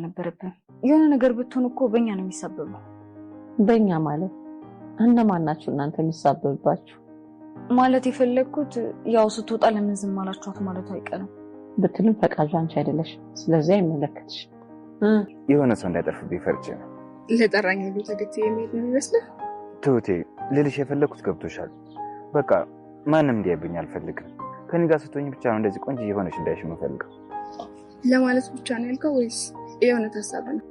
ነበረብን የሆነ ነገር ብትሆን እኮ በእኛ ነው የሚሳበበው። በእኛ ማለት እነማን ናችሁ እናንተ የሚሳበብባችሁ? ማለት የፈለግኩት ያው ስትወጣ ለምን ዝም አላችኋት ማለቱ አይቀርም ብትልም ፈቃጁ አንቺ አይደለሽ። ስለዚህ አይመለከትሽ። የሆነ ሰው እንዳይጠርፍብኝ ፈርቼ ነው። ለጠራኝ ሁሉ ተገትዬ የሚሄድ ነው የሚመስልህ? ትሁቴ ልልሽ የፈለግኩት ገብቶሻል። በቃ ማንም እንዲያይብኝ አልፈልግም። ከኔ ጋር ስትሆኝ ብቻ ነው እንደዚህ ቆንጆ የሆነች እንዳይሽ የምፈልገው። ለማለት ብቻ ነው ያልከው ወይስ የእውነት ሀሳብ ነው?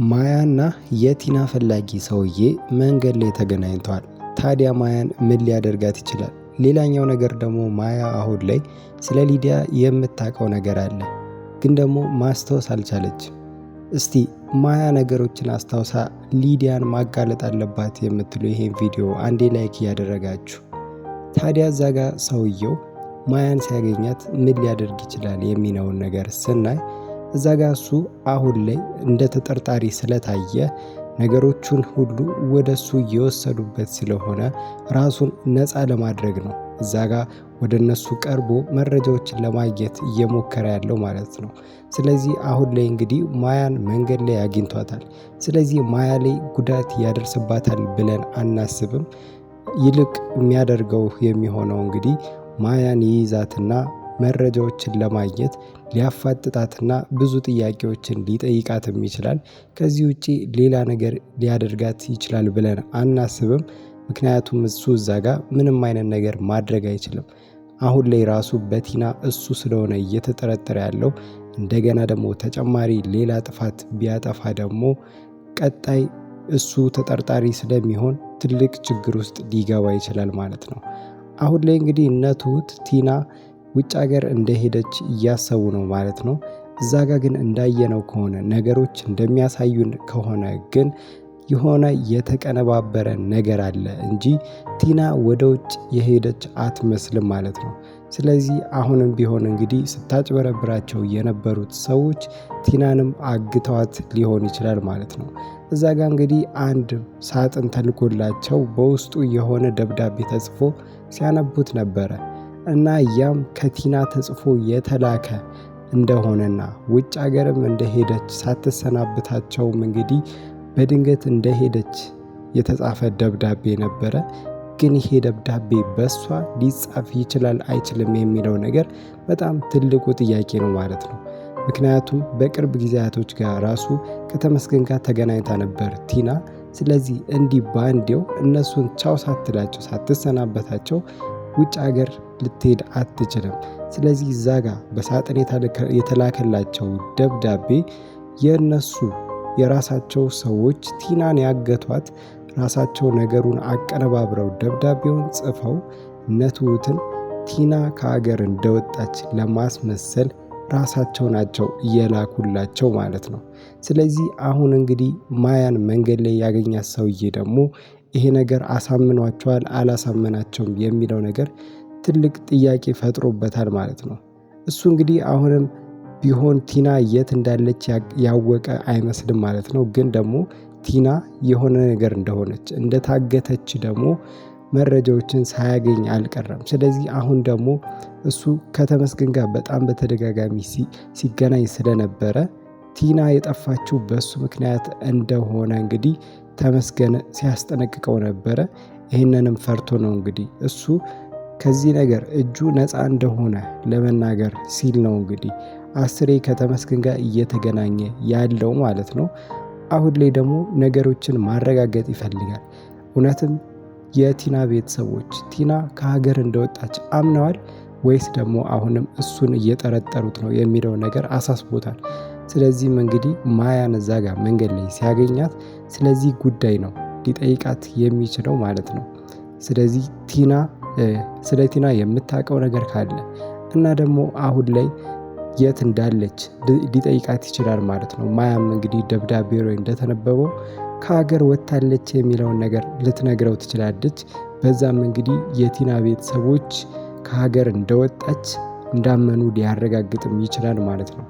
ማያና የቲና ፈላጊ ሰውዬ መንገድ ላይ ተገናኝተዋል። ታዲያ ማያን ምን ሊያደርጋት ይችላል? ሌላኛው ነገር ደግሞ ማያ አሁን ላይ ስለ ሊዲያ የምታውቀው ነገር አለ፣ ግን ደግሞ ማስታወስ አልቻለች። እስቲ ማያ ነገሮችን አስታውሳ ሊዲያን ማጋለጥ አለባት የምትሉ ይሄን ቪዲዮ አንዴ ላይክ እያደረጋችሁ። ታዲያ እዛ ጋር ሰውየው ማያን ሲያገኛት ምን ሊያደርግ ይችላል የሚለውን ነገር ስናይ እዛ ጋር እሱ አሁን ላይ እንደ ተጠርጣሪ ስለታየ ነገሮቹን ሁሉ ወደሱ እየወሰዱበት ስለሆነ ራሱን ነፃ ለማድረግ ነው እዛ ጋር ወደ እነሱ ቀርቦ መረጃዎችን ለማግኘት እየሞከረ ያለው ማለት ነው። ስለዚህ አሁን ላይ እንግዲህ ማያን መንገድ ላይ አግኝቷታል። ስለዚህ ማያ ላይ ጉዳት ያደርስባታል ብለን አናስብም። ይልቅ የሚያደርገው የሚሆነው እንግዲህ ማያን ይይዛትና መረጃዎችን ለማግኘት ሊያፋጥጣትና ብዙ ጥያቄዎችን ሊጠይቃትም ይችላል። ከዚህ ውጪ ሌላ ነገር ሊያደርጋት ይችላል ብለን አናስብም። ምክንያቱም እሱ እዛ ጋር ምንም አይነት ነገር ማድረግ አይችልም። አሁን ላይ ራሱ በቲና እሱ ስለሆነ እየተጠረጠረ ያለው። እንደገና ደግሞ ተጨማሪ ሌላ ጥፋት ቢያጠፋ ደግሞ ቀጣይ እሱ ተጠርጣሪ ስለሚሆን ትልቅ ችግር ውስጥ ሊገባ ይችላል ማለት ነው። አሁን ላይ እንግዲህ እነ ትሁት ቲና ውጭ ሀገር እንደሄደች እያሰቡ ነው ማለት ነው። እዛ ጋር ግን እንዳየነው ከሆነ ነገሮች እንደሚያሳዩን ከሆነ ግን የሆነ የተቀነባበረ ነገር አለ እንጂ ቲና ወደ ውጭ የሄደች አትመስልም ማለት ነው። ስለዚህ አሁንም ቢሆን እንግዲህ ስታጭበረብራቸው የነበሩት ሰዎች ቲናንም አግተዋት ሊሆን ይችላል ማለት ነው። እዛ ጋር እንግዲህ አንድ ሳጥን ተልኮላቸው በውስጡ የሆነ ደብዳቤ ተጽፎ ሲያነቡት ነበረ እና ያም ከቲና ተጽፎ የተላከ እንደሆነና ውጭ ሀገርም እንደሄደች ሳትሰናብታቸውም እንግዲህ በድንገት እንደሄደች የተጻፈ ደብዳቤ ነበረ። ግን ይሄ ደብዳቤ በሷ ሊጻፍ ይችላል አይችልም የሚለው ነገር በጣም ትልቁ ጥያቄ ነው ማለት ነው። ምክንያቱም በቅርብ ጊዜያቶች ጋር ራሱ ከተመስገን ጋር ተገናኝታ ነበር ቲና። ስለዚህ እንዲህ ባንዴው እነሱን ቻው ሳትላቸው ሳትሰናበታቸው ውጭ ሀገር ልትሄድ አትችልም። ስለዚህ እዛ ጋር በሳጥን የተላከላቸው ደብዳቤ የነሱ የራሳቸው ሰዎች ቲናን ያገቷት ራሳቸው ነገሩን አቀነባብረው ደብዳቤውን ጽፈው ነትሁትን ቲና ከሀገር እንደወጣች ለማስመሰል ራሳቸው ናቸው እየላኩላቸው ማለት ነው። ስለዚህ አሁን እንግዲህ ማያን መንገድ ላይ ያገኛት ሰውዬ ደግሞ ይሄ ነገር አሳምኗቸዋል አላሳመናቸውም የሚለው ነገር ትልቅ ጥያቄ ፈጥሮበታል ማለት ነው። እሱ እንግዲህ አሁንም ቢሆን ቲና የት እንዳለች ያወቀ አይመስልም ማለት ነው። ግን ደግሞ ቲና የሆነ ነገር እንደሆነች እንደታገተች ደግሞ መረጃዎችን ሳያገኝ አልቀረም። ስለዚህ አሁን ደግሞ እሱ ከተመስገን ጋር በጣም በተደጋጋሚ ሲገናኝ ስለነበረ ቲና የጠፋችው በሱ ምክንያት እንደሆነ እንግዲህ ተመስገን ሲያስጠነቅቀው ነበረ። ይህንንም ፈርቶ ነው እንግዲህ እሱ ከዚህ ነገር እጁ ነፃ እንደሆነ ለመናገር ሲል ነው እንግዲህ አስሬ ከተመስገን ጋር እየተገናኘ ያለው ማለት ነው። አሁን ላይ ደግሞ ነገሮችን ማረጋገጥ ይፈልጋል። እውነትም የቲና ቤተሰቦች ቲና ከሀገር እንደወጣች አምነዋል ወይስ ደግሞ አሁንም እሱን እየጠረጠሩት ነው የሚለው ነገር አሳስቦታል። ስለዚህም እንግዲህ ማያን እዛ ጋር መንገድ ላይ ሲያገኛት ስለዚህ ጉዳይ ነው ሊጠይቃት የሚችለው ማለት ነው። ስለዚህ ስለ ቲና የምታውቀው ነገር ካለ እና ደግሞ አሁን ላይ የት እንዳለች ሊጠይቃት ይችላል ማለት ነው። ማያም እንግዲህ ደብዳቤው ላይ እንደተነበበው ከሀገር ወጥታለች የሚለውን ነገር ልትነግረው ትችላለች። በዛም እንግዲህ የቲና ቤተሰቦች ከሀገር እንደወጣች እንዳመኑ ሊያረጋግጥም ይችላል ማለት ነው።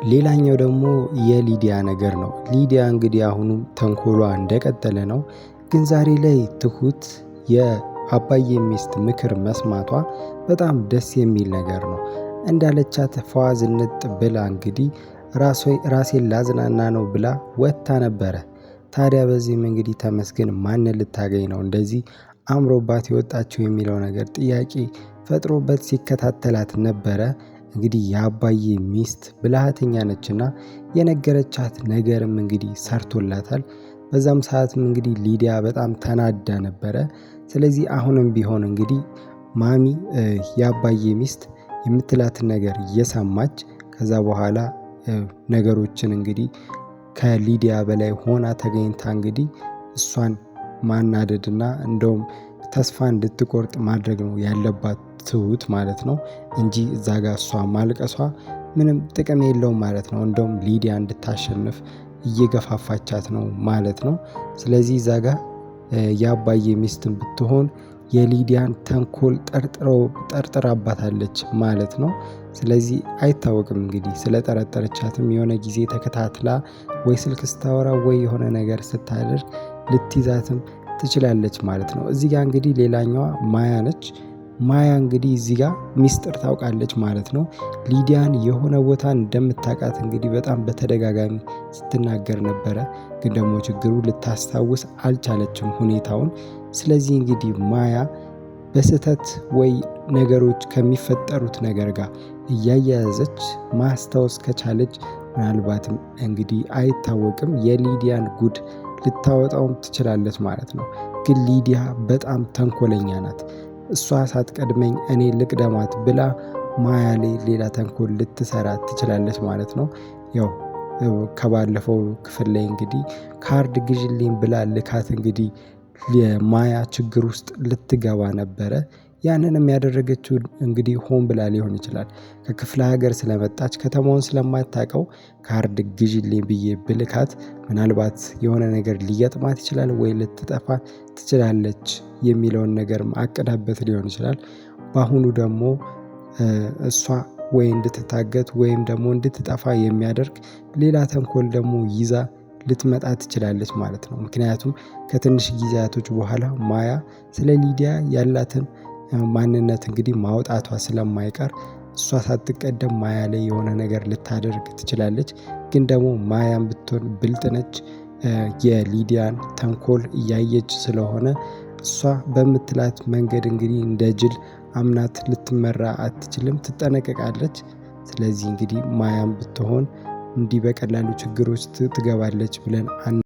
ሌላኛው ደግሞ የሊዲያ ነገር ነው። ሊዲያ እንግዲህ አሁንም ተንኮሏ እንደቀጠለ ነው። ግን ዛሬ ላይ ትሁት የአባዬ ሚስት ምክር መስማቷ በጣም ደስ የሚል ነገር ነው። እንዳለቻት ፈዋዝንጥ ብላ እንግዲህ ራሴን ላዝናና ነው ብላ ወጥታ ነበረ። ታዲያ በዚህም እንግዲህ ተመስገን ማንን ልታገኝ ነው እንደዚህ አምሮባት የወጣችው የሚለው ነገር ጥያቄ ፈጥሮበት ሲከታተላት ነበረ። እንግዲህ የአባዬ ሚስት ብልሃተኛ ነችና የነገረቻት ነገርም እንግዲህ ሰርቶላታል። በዛም ሰዓትም እንግዲህ ሊዲያ በጣም ተናዳ ነበረ። ስለዚህ አሁንም ቢሆን እንግዲህ ማሚ የአባዬ ሚስት የምትላትን ነገር እየሰማች ከዛ በኋላ ነገሮችን እንግዲህ ከሊዲያ በላይ ሆና ተገኝታ እንግዲህ እሷን ማናደድና እንደውም ተስፋ እንድትቆርጥ ማድረግ ነው ያለባት ትሁት ማለት ነው እንጂ እዛ ጋር እሷ ማልቀሷ ምንም ጥቅም የለውም ማለት ነው። እንደውም ሊዲያ እንድታሸንፍ እየገፋፋቻት ነው ማለት ነው። ስለዚህ እዛ ጋር የአባዬ ሚስትን ብትሆን የሊዲያን ተንኮል ጠርጥራባታለች ማለት ነው። ስለዚህ አይታወቅም እንግዲህ ስለጠረጠረቻትም የሆነ ጊዜ ተከታትላ ወይ ስልክ ስታወራ ወይ የሆነ ነገር ስታደርግ ልትይዛትም ትችላለች ማለት ነው። እዚህ ጋር እንግዲህ ሌላኛዋ ማያ ነች። ማያ እንግዲህ እዚህ ጋር ሚስጥር ታውቃለች ማለት ነው። ሊዲያን የሆነ ቦታ እንደምታውቃት እንግዲህ በጣም በተደጋጋሚ ስትናገር ነበረ። ግን ደግሞ ችግሩ ልታስታውስ አልቻለችም ሁኔታውን። ስለዚህ እንግዲህ ማያ በስህተት ወይ ነገሮች ከሚፈጠሩት ነገር ጋር እያያያዘች ማስታወስ ከቻለች ምናልባትም እንግዲህ አይታወቅም የሊዲያን ጉድ ልታወጣውም ትችላለች ማለት ነው። ግን ሊዲያ በጣም ተንኮለኛ ናት። እሷ ሳትቀድመኝ እኔ ልቅደማት ብላ ማያ ላይ ሌላ ተንኮል ልትሰራ ትችላለች ማለት ነው። ያው ከባለፈው ክፍል ላይ እንግዲህ ካርድ ግዥልኝ ብላ ልካት እንግዲህ የማያ ችግር ውስጥ ልትገባ ነበረ። ያንንም ያደረገችው እንግዲህ ሆን ብላ ሊሆን ይችላል። ከክፍለ ሀገር ስለመጣች ከተማውን ስለማታውቀው ካርድ ግዥልኝ ብዬ ብልካት ምናልባት የሆነ ነገር ሊገጥማት ይችላል ወይ ልትጠፋ ትችላለች የሚለውን ነገር አቅዳበት ሊሆን ይችላል። በአሁኑ ደግሞ እሷ ወይ እንድትታገት ወይም ደግሞ እንድትጠፋ የሚያደርግ ሌላ ተንኮል ደግሞ ይዛ ልትመጣ ትችላለች ማለት ነው። ምክንያቱም ከትንሽ ጊዜያቶች በኋላ ማያ ስለ ሊዲያ ያላትን ማንነት እንግዲህ ማውጣቷ ስለማይቀር እሷ ሳትቀደም ማያ ላይ የሆነ ነገር ልታደርግ ትችላለች። ግን ደግሞ ማያም ብትሆን ብልጥ ነች። የሊዲያን ተንኮል እያየች ስለሆነ እሷ በምትላት መንገድ እንግዲህ እንደ ጅል አምናት ልትመራ አትችልም፣ ትጠነቀቃለች። ስለዚህ እንግዲህ ማያም ብትሆን እንዲህ በቀላሉ ችግር ውስጥ ትገባለች ብለን